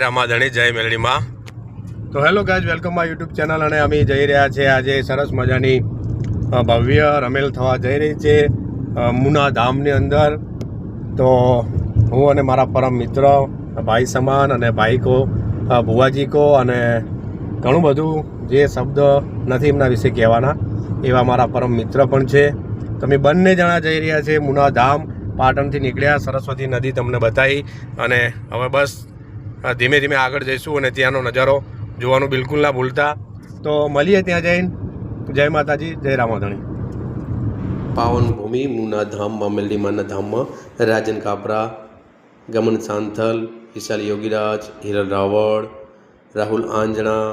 રામાધણી જય મેલડીમાં। તો hello guys, welcome my YouTube channel. અને અમે જઈ રહ્યા છે આજે સરસ મજાની ભવ્ય રમેલ થવા જઈ રહી છે મુના ધામની અંદર। તો હું અને મારા પરમ મિત્ર ભાઈ સમાન અને ભાઈ કો ભુવાજી કો અને ઘણું બધું જે શબ્દ નથી એમના વિશે કહેવાના એવા મારા પરમ મિત્ર પણ છે। તમે બંને જણા જઈ રહ્યા છે મુના ધામ। પાટણથી નીકળ્યા, સરસ્વતી નદી તમને બતાવી અને હવે બસ ધીમે ધીમે આગળ જઈશું અને ત્યાંનો નજારો જોવાનું બિલકુલ ના ભૂલતા। તો મળીએ ત્યાં જઈને। જય માતાજી, જય રામાધણી। પાવન ભૂમિ મુના ધામમાં મેલડીમાના ધામમાં રાજન કાપરા, ગમન સાંથલ, વિશાલ યોગીરાજ, હિરલ રાવળ, રાહુલ આંજણા,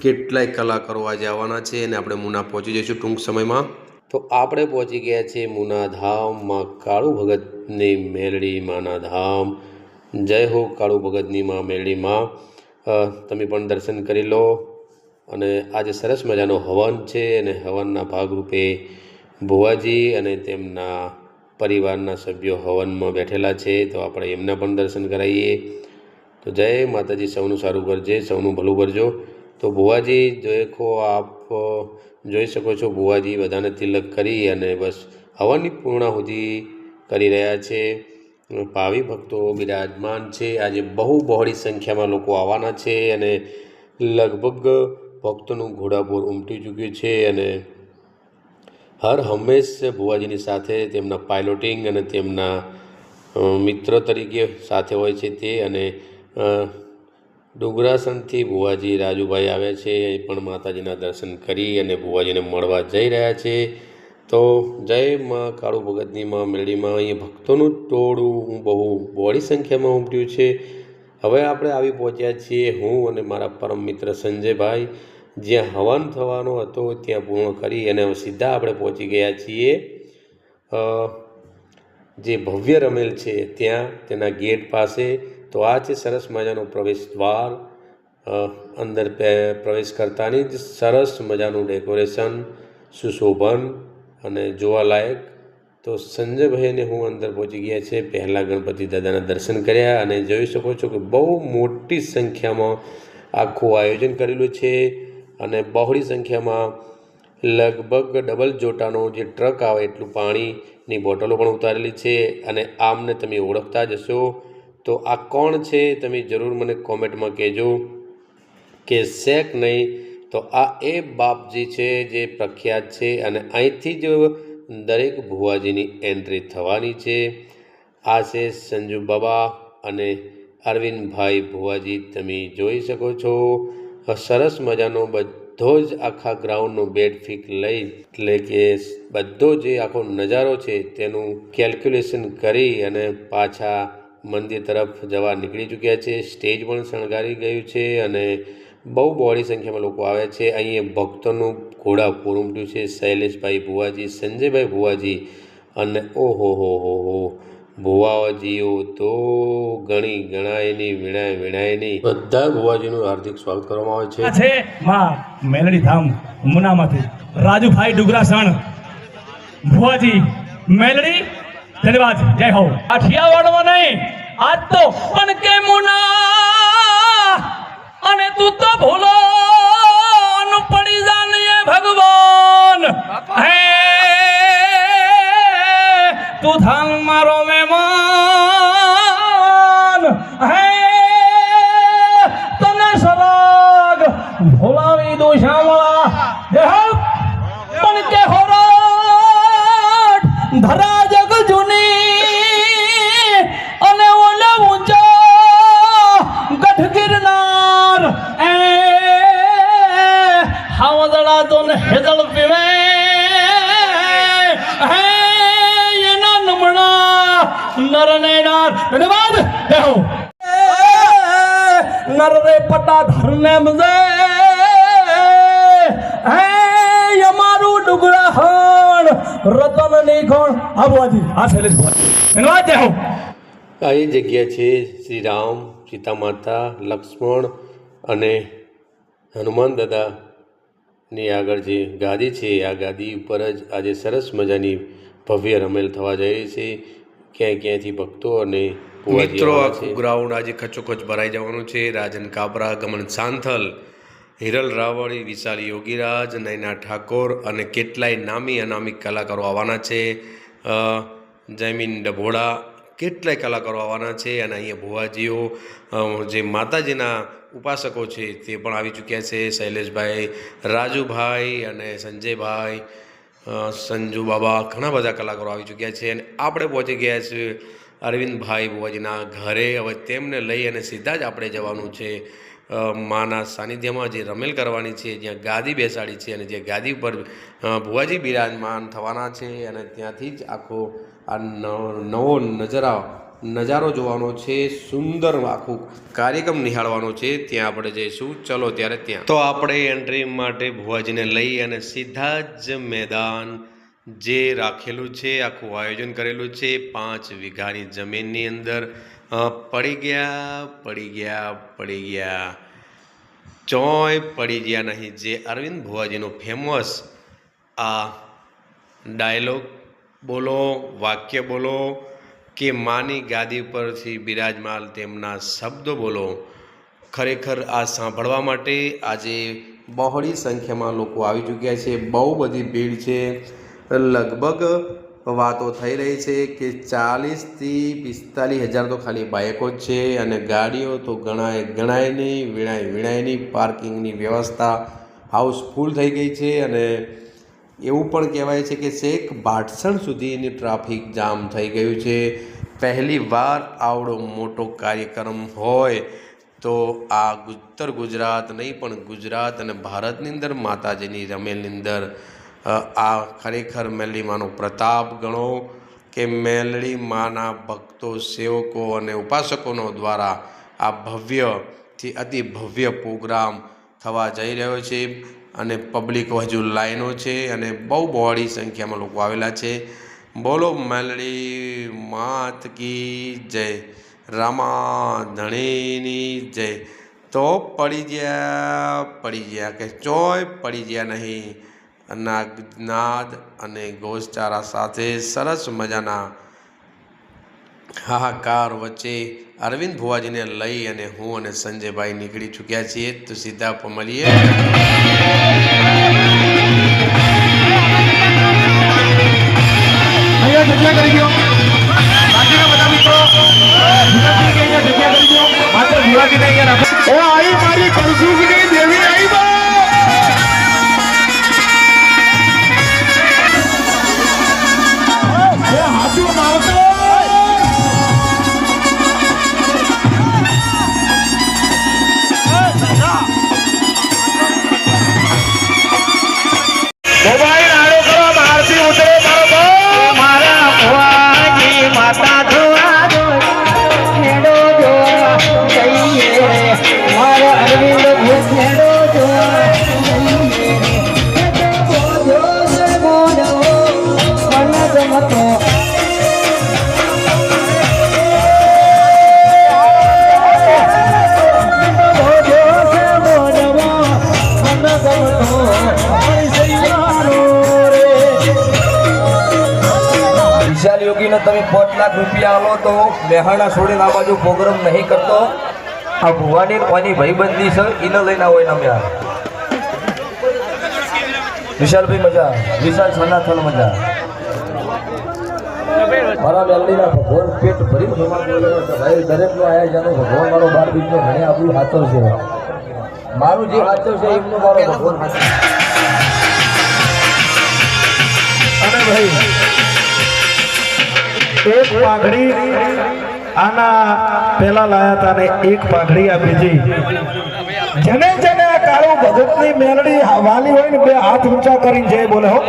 કેટલાય કલાકારો આજે આવવાના છે અને આપણે મુના પહોંચી જઈશું ટૂંક સમયમાં। તો આપણે પહોંચી ગયા છીએ મુના ધામમાં કાળુ ભગતની મેલડી માના ધામ। જય હો કાળુ ભગતની માં મેલડી માં। તમે પણ દર્શન કરી લો। અને આજે સરસ મજાનો હવન છે અને હવનના ભાગરૂપે ભુવાજી અને તેમના પરિવારના સભ્યો હવનમાં બેઠેલા છે, તો આપણે એમના પણ દર્શન કરાવીએ। તો જય માતાજી, સૌનું સારું કરજે, સૌનું ભલું કરજો। તો ભુવાજી દેખો, આપ જોઈ શકો છો, ભુવાજી બધાને તિલક કરી અને બસ હવનની પૂર્ણાહુતિ કરી રહ્યા છે। ભાવિ ભક્તો બિરાજમાન છે। આજે બહુ બહોળી સંખ્યામાં લોકો આવવાના છે અને લગભગ ભક્તોનું ઘોડાપૂર ઉમટી ચૂક્યું છે અને હર હંમેશ ભુવાજીની સાથે તેમના પાયલોટિંગ અને તેમના મિત્ર તરીકે સાથે હોય છે તે। અને ડુગરાસણથી ભુવાજી રાજુભાઈ આવ્યા છે, એ પણ માતાજીના દર્શન કરી અને ભુવાજીને મળવા જઈ રહ્યા છે। તો જય માં કાળુ ભગતની માં મેલડીમાં। અહીંયા ભક્તોનું ટોળું બહુ બહોળી સંખ્યામાં ઉમટ્યું છે। હવે આપણે આવી પહોંચ્યા છીએ હું અને મારા પરમ મિત્ર સંજયભાઈ, જ્યાં હવન થવાનો હતો ત્યાં પૂર્ણ કરી અને સીધા આપણે પહોંચી ગયા છીએ જે ભવ્ય રમેલ છે ત્યાં, તેના ગેટ પાસે। તો આ છે સરસ મજાનો પ્રવેશ દ્વાર। અંદર પ્રવેશ કરતાની જ સરસ મજાનું ડેકોરેશન, સુશોભન અને જોવાલાયક। તો સંજયભાઈને હું અંદર પહોંચી ગયા છે, પહેલાં ગણપતિ દાદાના દર્શન કર્યા અને જોઈ શકો છો કે બહુ મોટી સંખ્યામાં આખું આયોજન કરેલું છે અને બહોળી સંખ્યામાં લગભગ ડબલ જોટાનો જે ટ્રક આવે એટલું પાણીની બોટલો પણ ઉતારેલી છે। અને આમને તમે ઓળખતા જશો તો આ કોણ છે તમે જરૂર મને કોમેન્ટમાં કહેજો કે શેક નહીં। તો આ એ બાપજી છે જે પ્રખ્યાત છે અને અહીંથી જ દરેક ભુવાજીની એન્ટ્રી થવાની છે। આ છે સંજુ બાબા અને અરવિંદભાઈ ભુવાજી, તમે જોઈ શકો છો। સરસ મજાનો બધો જ આખા ગ્રાઉન્ડનો બેડ ફિક લઈ, એટલે કે બધો જે આખો નજારો છે તેનું કેલ્ક્યુલેશન કરી અને પાછા મંદિર તરફ જવા નીકળી ચૂક્યા છે। સ્ટેજ પણ શણગારી ગયું છે અને બહુ બહોળી સંખ્યામાં લોકો આવે છે। અહીંયા ભક્તોનું ઘોડાપૂર ઉમટ્યું છે। શૈલેષભાઈ ભુવાજી, સંજયભાઈ ભુવાજી અને ઓહો હો ભુવાજીઓ તો ગણી ગણાય નહીં, વિણાય વિણાય નહીં, બધા ભુવાજીનું હાર્દિક સ્વાગત કરવામાં આવે છે। માં મેલડી ધામ મુનામાંથી રાજુભાઈ ડુગરાસણ, ભુવાજી મેલડી, ધન્યવાદ, જય હો। કાઠિયાવાડમાં નહીં, આજ તો પણ કે મુના અને તું તો ભૂલો પડી જાને ભગવાન, હે તું ધામ મારો મહેમાન, હે તને સરાગ ભોલાવી દો શ્યામળા, દેહ પણ કે હોરાટ ધરા જગ જૂની અને ઓલે ઊંચા ગઢ ગિરનાર, એ હાવદડા તો ને હેદળ પીવે, હે એના નમણા નર ને નાર, ધન્યવાદ, દેહો નર રે પટા ધરને મજે, હે અમારું ડુગરાહણ રતન ની કોણ આબવાજી, આ શૈલેષ ભુવાજી, ધન્યવાદ, દેહો। આ એ જગ્યા છે શ્રી રામ, સીતા માતા, લક્ષ્મણ અને હનુમાન દાદાની આગળ જે ગાદી છે, આ ગાદી ઉપર જ આજે સરસ મજાની ભવ્ય રમેલ થવા જઈ રહી છે। ક્યાંય ક્યાંયથી ભક્તો અને મિત્રો આખું ગ્રાઉન્ડ આજે ખચોખચ ભરાઈ જવાનું છે. રાજન કાબરા, ગમન સાંથલ, હિરલ રાવળી, વિશાલ યોગીરાજ, નૈના ઠાકોર અને કેટલાય નામી અનામી કલાકારો આવવાના છે. જયમીન ડભોડા, કેટલાય કલાકારો આવવાના છે. અને અહીંયા ભુવાજીઓ જે માતાજીના ઉપાસકો છે તે પણ આવી ચૂક્યા છે. શૈલેષભાઈ, રાજુભાઈ અને સંજયભાઈ, સંજુ બાબા, ઘણા બધા કલાકારો આવી ચૂક્યા છે. અને આપણે પહોંચી ગયા છીએ અરવિંદભાઈ ભુવાજીના ઘરે. હવે તેમને લઈ અને સીધા જ આપણે જવાનું છે માના સાનિધ્યમાં જે રમેલ કરવાની છે, જ્યાં ગાદી બેસાડી છે અને જે ગાદી ઉપર ભુવાજી બિરાજમાન થવાના છે. અને ત્યાંથી જ આખો આ નવો નજારો જોવાનો છે, સુંદર આખું કાર્યક્રમ નિહાળવાનો છે. ત્યાં આપણે જઈશું. ચલો ત્યારે ત્યાં તો આપણે એન્ટ્રી માટે ભુવાજીને લઈ અને સીધા જ મેદાન જે રાખેલું છે, આખું આયોજન કરેલું છે 5 વીઘાની જમીનની અંદર પડી ગયા ચોય પડી ગયા નહીં. જે અરવિંદ ભુવાજીનો ફેમસ આ ડાયલોગ બોલો, વાક્ય બોલો કે માની ગાદી પરથી બિરાજમાન તેમના શબ્દો બોલો. ખરેખર આ સાંભળવા માટે આજે બહોળી સંખ્યામાં લોકો આવી ચૂક્યા છે. બહુ બધી ભીડ છે. લગભગ વાતો થઈ રહી છે કે 40,000થી 45,000 તો ખાલી બાઇકો જ છે અને ગાડીઓ તો ગણાય નહીં, વીણાય નહીં. પાર્કિંગની વ્યવસ્થા હાઉસફુલ થઈ ગઈ છે. અને એવું પણ કહેવાય છે કે છેક ભાટસણ સુધીની ટ્રાફિક જામ થઈ ગયું છે. પહેલી વાર આવડો મોટો કાર્યક્રમ હોય તો આ ઉત્તર ગુજરાત નહીં પણ ગુજરાત અને ભારતની અંદર માતાજીની રમેલની અંદર આ ખરેખર મેલડી માનો પ્રતાપ ગણો કે મેલડી માના ભક્તો, સેવકો અને ઉપાસકોનો દ્વારા આ ભવ્યથી અતિ ભવ્ય પ્રોગ્રામ થવા જઈ રહ્યો છે. અને પબ્લિકો હજુ લાઈનો છે અને બહુ બહોળી સંખ્યામાં લોકો આવેલા છે. બોલો મેલડી માત કી જય, રામા ધણીની જય. તો પડી ગયા કે ચોય પડી ગયા નહીં. નાદ અને ગોસચારા સાથે સરસ મજાના હાહાકાર વચ્ચે અરવિંદ ભુવાજીને લઈ અને હું અને સંજયભાઈ નીકળી ચૂક્યા છીએ. તો સીધા મળીએ. જગ્યા કરી દો બાકીના બધા મિત્રો જગ્યા કરી દો. માત્ર ભુવાજીને અહીંયા રાખો. ઓ આઈ મારી કળસુની દેવી આઈ બા. એ હાચું મારતો મોબાઈલ આડો કરો મારતી ઉતરે મારો મારા ભુવાજી માતા ધોવા દો ખેડો જો જઈએ મારા અરવિંદ ખેડો જો યોગીને તમે 5 લાખ રૂપિયા આલો તો મહેણા છોડીને આ બાજુ પ્રોગ્રામ નહીં કરતો. આ ભુવાની કોની ભાઈબંધી છે એને લઈને આવો એના મેં વિશાલભાઈ મજા, વિશાલ સનાથન મજા. મારા મેલડીના ભગવાન પેટ ભરીને જમા બોલે ભાઈ. દરેકનો આયા જાનો ભગવાન મારો 12 બીજનો ઘણે આપણું હાથો છે. મારું જે હાથો છે એમનો મારો ભગવાન હાથો. અને ભાઈ એક પાઘડી આના પેલા લાયા હતા ને એક પાઘડી આ બીજી. જેને જેને આ કાળું ભગતની મેલડી વાલી હોય ને બે હાથ ઊંચા કરીને જય બોલે હો.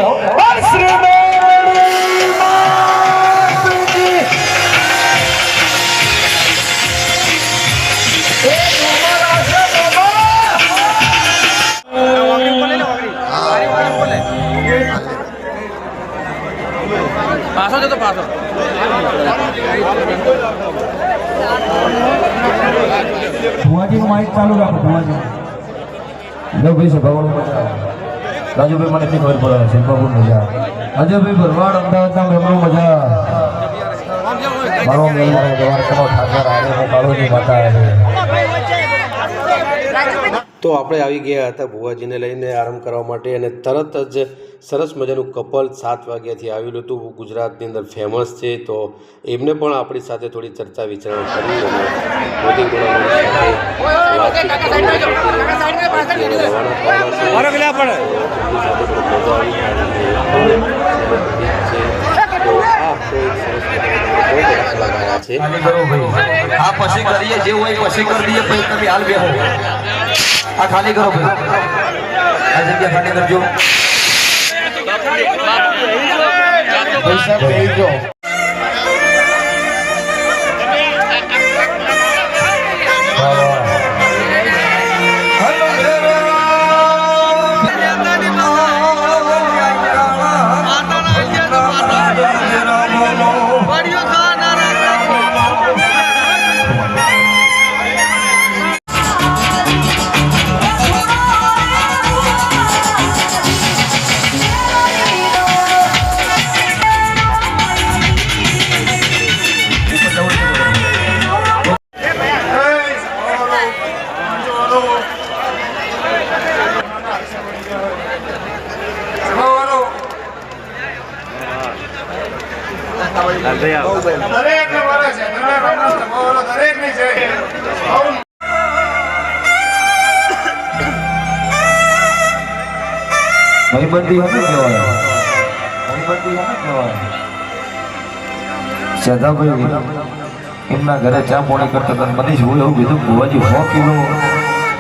શ્રી મેલડી માતની પાછો જતો પાછો ભુવાજીનું માઇક ચાલુ રાખો. ભુવાજી ભાઈ સભાવાળો મજા. રાજુભાઈ મને ખબર પડે શિલ્પાપુર મજા. અજયભાઈ ભરવાડ અમદાવાદના મેમરો મજા. મારો મેલવાનો દ્વારકાનો ઠાકર આરે હું કાળુની માતા આવે. તો આપણે આવી ગયા હતા ભુવાજીને લઈને આરામ કરવા માટે અને તરત જ સરસ મજાનું કપલ 7 વાગ્યાથી આવેલું હતું. ગુજરાતની અંદર ફેમસ છે. તો એમને પણ આપણી સાથે થોડી ચર્ચા વિચારણા કરી અને મોદી ગુણામાં સાથે વાતચીત કરી. રવાના થવાના છે. આ પછી કરીએ જે હોય પછી કરી દઈએ પછી તમે હાલ બેહો આ ખાલી કરો ભાઈ આ જગ્યા ખાલી કરજો પૈસા ભેજો ભાઈબંધી હમે કહેવાય ભાઈબંધી હમે કહેવાય સદાભાઈ એમના ઘરે ચા પાણી કરતા હતા મનીષ હું એવું કીધું ભુવાજી 100 કિલો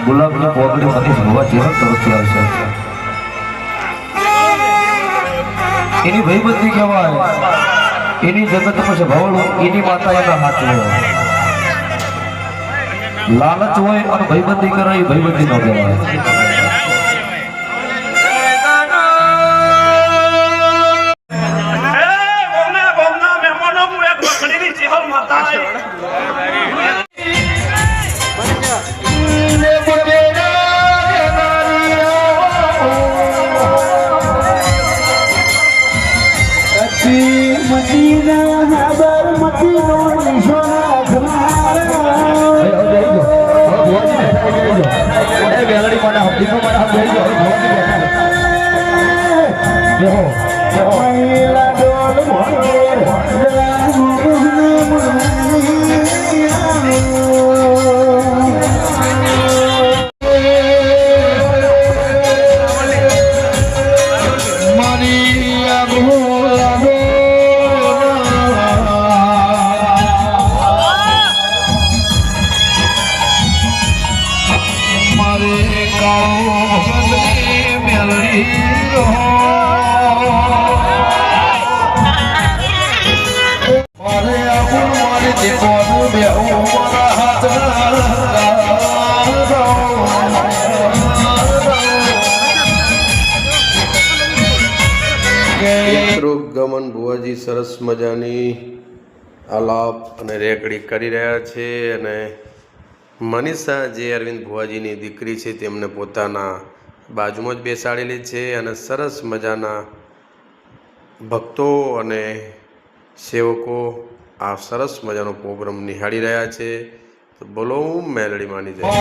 ગુલાબની પોગડી મનીષ ભુવાજી તરફથી આવશે એની ભાઈબંધી કહેવાય એની જગતમાં છે ભવળ એની માતા એના હાથ હોય લાલચ હોય અને ભાઈબંધી કરે એ ભાઈબંધી નો કહેવાય મિત્રો ગમન ભુવાજી સરસ મજાની આલાપ અને રેકડી કરી રહ્યા છે અને મનીષા જે અરવિંદ ભુવાજીની દીકરી છે તેમને પોતાના બાજુમાં જ બેસાડેલી છે અને સરસ મજાના ભક્તો અને સેવકો આ સરસ મજાનો પ્રોગ્રામ નિહાળી રહ્યા છે. તો બોલો મેલડી માની જાય.